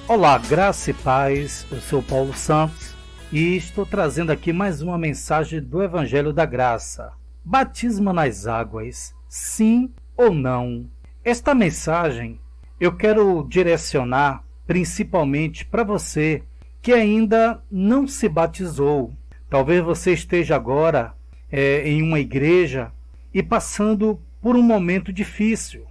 Olá, graça e paz, eu sou Paulo Santos e estou trazendo aqui mais uma mensagem do Evangelho da Graça. Batismo nas águas, sim ou não? Esta mensagem eu quero direcionar principalmente para você que ainda não se batizou. Talvez você esteja agora em uma igreja e passando por um momento difícil.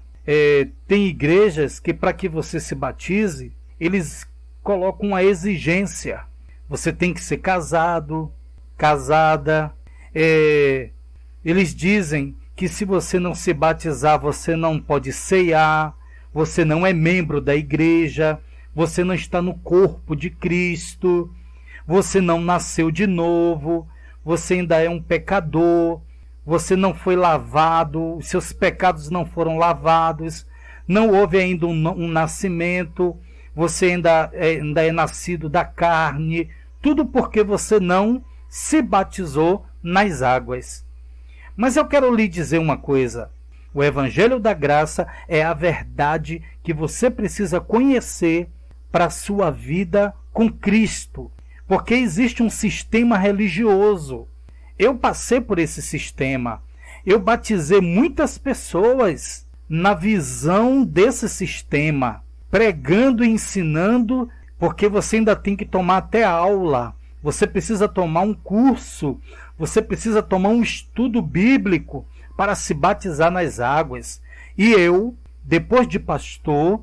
Tem igrejas que para que você se batize, eles colocam uma exigência. Você tem que ser casado, casada. Eles dizem que se você não se batizar, você não pode ceiar, você não é membro da igreja, você não está no corpo de Cristo, você não nasceu de novo, você ainda é um pecador, você não foi lavado, os seus pecados não foram lavados, não houve ainda um nascimento, você ainda é nascido da carne, tudo porque você não se batizou nas águas. Mas eu quero lhe dizer uma coisa, o Evangelho da Graça é a verdade que você precisa conhecer para a sua vida com Cristo, porque existe um sistema religioso. Eu passei por esse sistema, eu batizei muitas pessoas na visão desse sistema, pregando e ensinando, porque você ainda tem que tomar até aula, você precisa tomar um curso, você precisa tomar um estudo bíblico para se batizar nas águas. E eu, depois de pastor,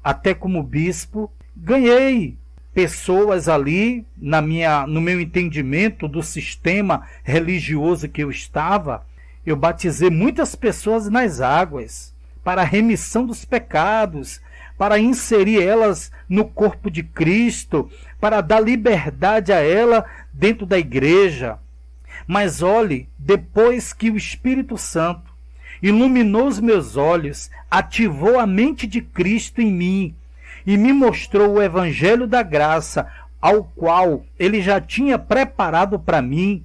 até como bispo, ganhei pessoas ali, no meu entendimento do sistema religioso que eu estava, eu batizei muitas pessoas nas águas, para a remissão dos pecados, para inserir elas no corpo de Cristo, para dar liberdade a ela dentro da igreja. Mas olhe, depois que o Espírito Santo iluminou os meus olhos, ativou a mente de Cristo em mim e me mostrou o Evangelho da Graça, ao qual ele já tinha preparado para mim,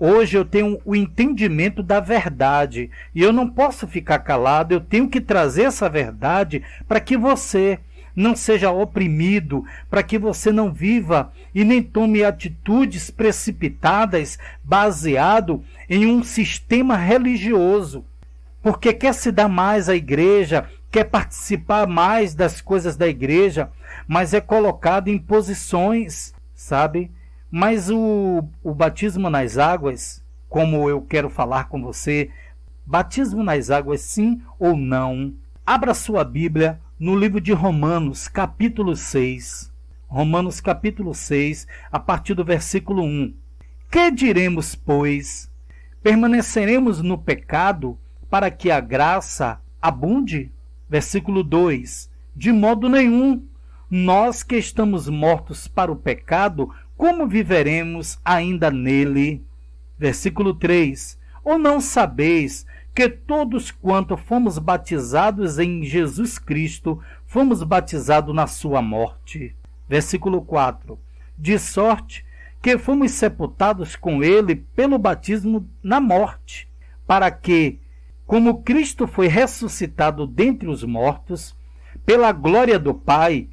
hoje eu tenho o entendimento da verdade e eu não posso ficar calado, eu tenho que trazer essa verdade para que você não seja oprimido, para que você não viva e nem tome atitudes precipitadas baseado em um sistema religioso, porque quer se dar mais à igreja, quer participar mais das coisas da igreja, mas é colocado em posições, sabe? Mas o batismo nas águas, como eu quero falar com você, batismo nas águas sim ou não? Abra sua Bíblia no livro de Romanos, capítulo 6. Romanos, capítulo 6, a partir do versículo 1. Que diremos, pois? Permaneceremos no pecado para que a graça abunde? Versículo 2. De modo nenhum. Nós que estamos mortos para o pecado, como viveremos ainda nele? Versículo 3. Ou não sabeis que todos quanto fomos batizados em Jesus Cristo, fomos batizados na sua morte? Versículo 4. De sorte que fomos sepultados com ele pelo batismo na morte, para que, como Cristo foi ressuscitado dentre os mortos, pela glória do Pai,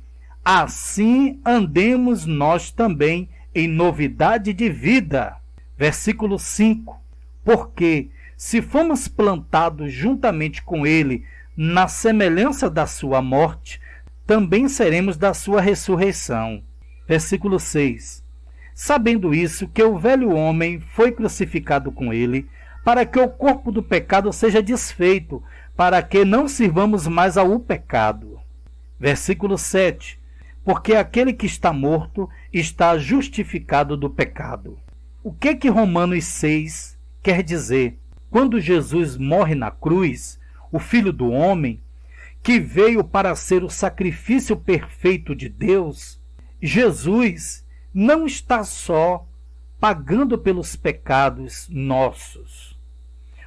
assim andemos nós também em novidade de vida. Versículo 5. Porque, se fomos plantados juntamente com ele na semelhança da sua morte, também seremos da sua ressurreição. Versículo 6. Sabendo isso, que o velho homem foi crucificado com ele, para que o corpo do pecado seja desfeito, para que não sirvamos mais ao pecado. Versículo 7. Porque aquele que está morto está justificado do pecado. O que Romanos 6 quer dizer? Quando Jesus morre na cruz, o Filho do Homem, que veio para ser o sacrifício perfeito de Deus, Jesus não está só pagando pelos pecados nossos,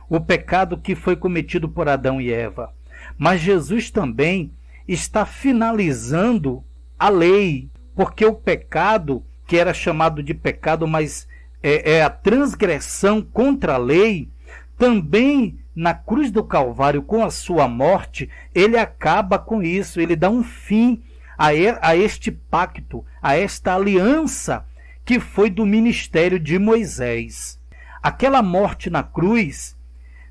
o pecado que foi cometido por Adão e Eva, mas Jesus também está finalizando a lei, porque o pecado, que era chamado de pecado, mas é a transgressão contra a lei, também na cruz do Calvário, com a sua morte, ele acaba com isso, ele dá um fim a este pacto, a esta aliança que foi do ministério de Moisés. Aquela morte na cruz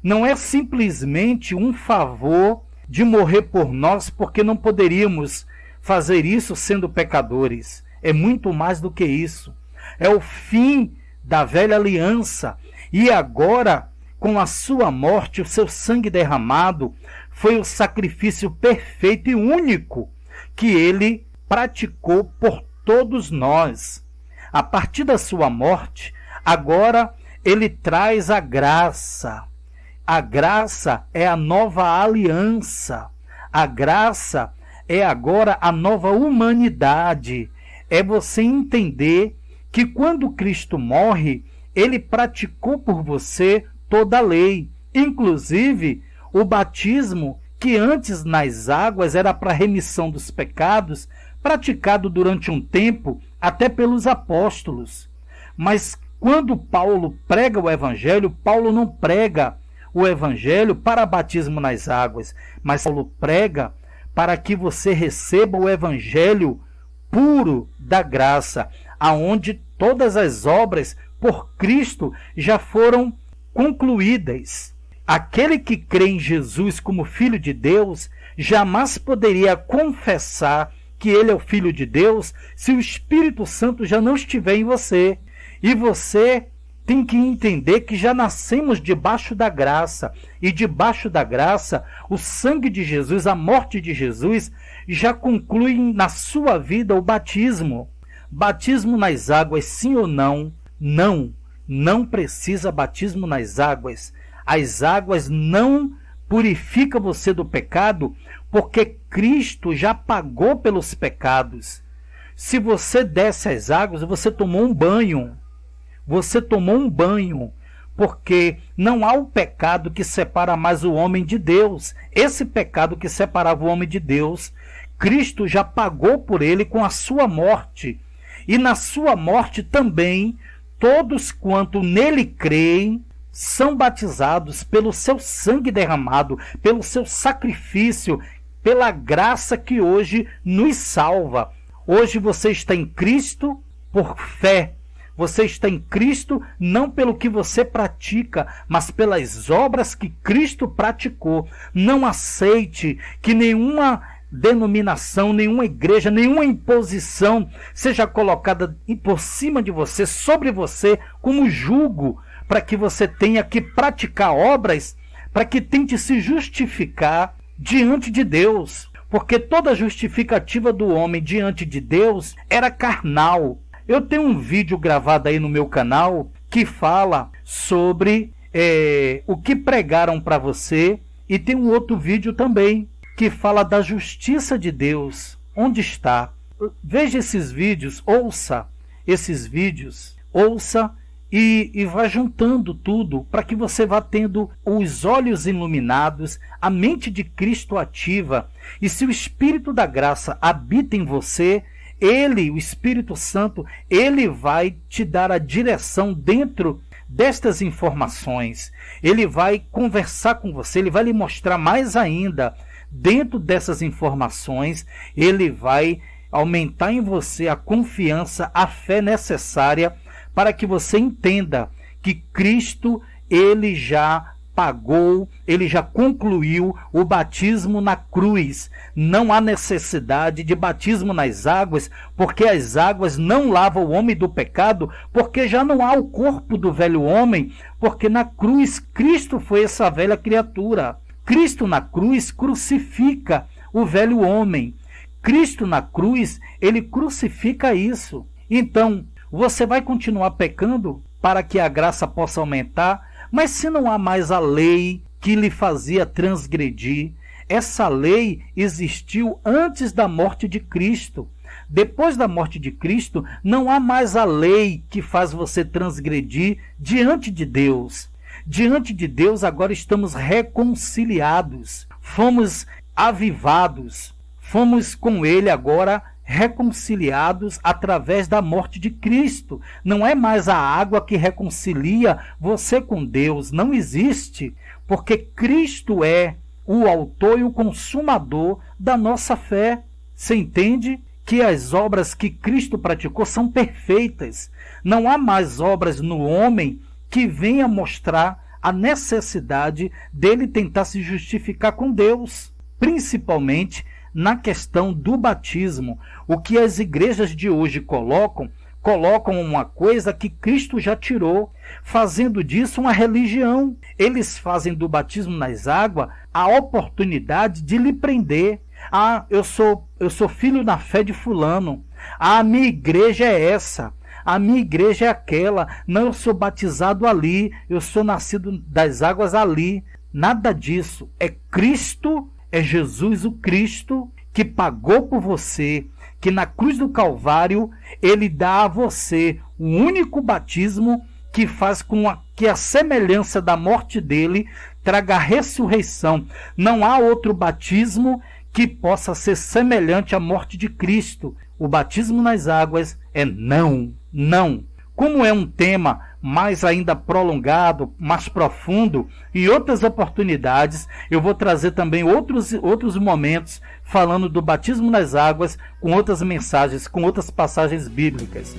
não é simplesmente um favor de morrer por nós, porque não poderíamos fazer isso sendo pecadores. É muito mais do que isso. É o fim da velha aliança. E agora, com a sua morte, o seu sangue derramado, foi o sacrifício perfeito e único que ele praticou por todos nós. A partir da sua morte, agora ele traz a graça. A graça é a nova aliança. A graça é agora a nova humanidade. É você entender que quando Cristo morre, ele praticou por você toda a lei, inclusive o batismo, que antes nas águas era para remissão dos pecados, praticado durante um tempo até pelos apóstolos. Mas quando Paulo prega o evangelho, Paulo não prega o evangelho para batismo nas águas, mas Paulo prega para que você receba o evangelho puro da graça, aonde todas as obras por Cristo já foram concluídas. Aquele que crê em Jesus como Filho de Deus jamais poderia confessar que ele é o Filho de Deus se o Espírito Santo já não estiver em você. E você tem que entender que já nascemos debaixo da graça. E debaixo da graça, o sangue de Jesus, a morte de Jesus, já conclui na sua vida o batismo. Batismo nas águas, sim ou não? Não. Não precisa batismo nas águas. As águas não purificam você do pecado, porque Cristo já pagou pelos pecados. Se você desce as águas, você tomou um banho. Você tomou um banho, porque não há o pecado que separa mais o homem de Deus. Esse pecado que separava o homem de Deus, Cristo já pagou por ele com a sua morte. E na sua morte também, todos quanto nele creem, são batizados pelo seu sangue derramado, pelo seu sacrifício, pela graça que hoje nos salva. Hoje você está em Cristo por fé. Você está em Cristo não pelo que você pratica, mas pelas obras que Cristo praticou. Não aceite que nenhuma denominação, nenhuma igreja, nenhuma imposição seja colocada por cima de você, sobre você, como jugo, para que você tenha que praticar obras, para que tente se justificar diante de Deus. Porque toda justificativa do homem diante de Deus era carnal. Eu tenho um vídeo gravado aí no meu canal que fala sobre o que pregaram para você, e tem um outro vídeo também que fala da justiça de Deus. Onde está? Veja esses vídeos, ouça esses vídeos, ouça e vá juntando tudo para que você vá tendo os olhos iluminados, a mente de Cristo ativa. E se o Espírito da graça habita em você, ele, o Espírito Santo, ele vai te dar a direção dentro destas informações. Ele vai conversar com você, ele vai lhe mostrar mais ainda. Dentro dessas informações, ele vai aumentar em você a confiança, a fé necessária para que você entenda que Cristo, ele já pagou, ele já concluiu o batismo na cruz. Não há necessidade de batismo nas águas, porque as águas não lavam o homem do pecado, porque já não há o corpo do velho homem, porque na cruz Cristo foi essa velha criatura. Cristo na cruz crucifica o velho homem. Cristo na cruz, ele crucifica isso. Então, você vai continuar pecando para que a graça possa aumentar, mas se não há mais a lei que lhe fazia transgredir, essa lei existiu antes da morte de Cristo. Depois da morte de Cristo, não há mais a lei que faz você transgredir diante de Deus. Diante de Deus, agora estamos reconciliados, fomos avivados, fomos com ele agora reconciliados através da morte de Cristo. Não é mais a água que reconcilia você com Deus, não existe, porque Cristo é o autor e o consumador da nossa fé. Você entende que as obras que Cristo praticou são perfeitas. Não há mais obras no homem que venha mostrar a necessidade dele tentar se justificar com Deus, principalmente na questão do batismo. O que as igrejas de hoje colocam uma coisa que Cristo já tirou, fazendo disso uma religião. Eles fazem do batismo nas águas a oportunidade de lhe prender. Ah, eu sou filho na fé de fulano. Ah, a minha igreja é essa. A minha igreja é aquela. Não, eu sou batizado ali. Eu sou nascido das águas ali. Nada disso. É Cristo, é Jesus o Cristo que pagou por você, que na cruz do Calvário ele dá a você o único batismo que faz com que a semelhança da morte dele traga a ressurreição. Não há outro batismo que possa ser semelhante à morte de Cristo. O batismo nas águas é não. Como é um tema mais ainda prolongado, mais profundo, em outras oportunidades eu vou trazer também outros momentos falando do batismo nas águas, com outras mensagens, com outras passagens bíblicas.